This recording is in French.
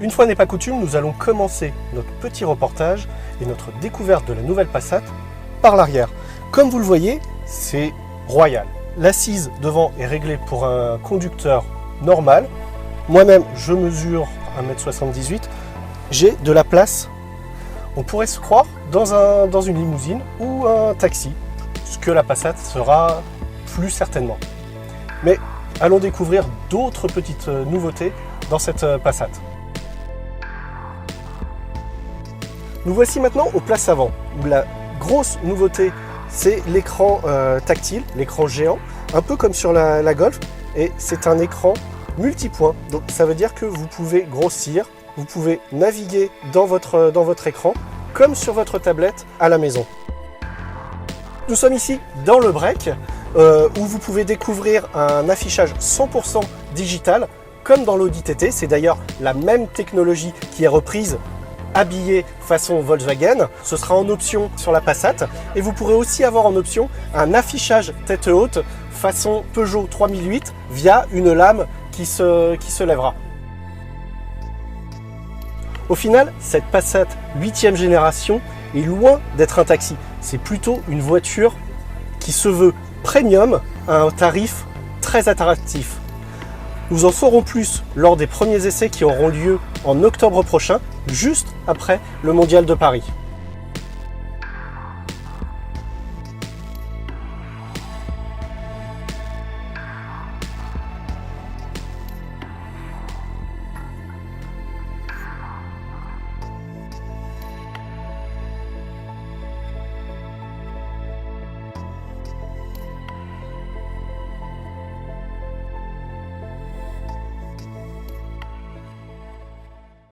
Une fois n'est pas coutume, nous allons commencer notre petit reportage et notre découverte de la nouvelle Passat par l'arrière. Comme vous le voyez, c'est royal. L'assise devant est réglée pour un conducteur normal. Moi-même, je mesure 1,78 m. J'ai de la place. On pourrait se croire dans une limousine ou un taxi, ce que la Passat sera plus certainement. Mais allons découvrir d'autres petites nouveautés dans cette Passat. Nous voici maintenant aux places avant, où la grosse nouveauté, c'est l'écran tactile, l'écran géant, un peu comme sur la Golf, et c'est un écran multipoint. Donc ça veut dire que vous pouvez grossir, vous pouvez naviguer dans votre écran, comme sur votre tablette à la maison. Nous sommes ici dans le break, où vous pouvez découvrir un affichage 100% digital, comme dans l'Audi TT. C'est d'ailleurs la même technologie qui est reprise, habillé façon Volkswagen. Ce sera en option sur la Passat et vous pourrez aussi avoir en option un affichage tête haute façon Peugeot 3008 via une lame qui se lèvera. Au final, cette Passat 8e génération est loin d'être un taxi. C'est plutôt une voiture qui se veut premium à un tarif très attractif. Nous en saurons plus lors des premiers essais qui auront lieu en octobre prochain, juste après le Mondial de Paris.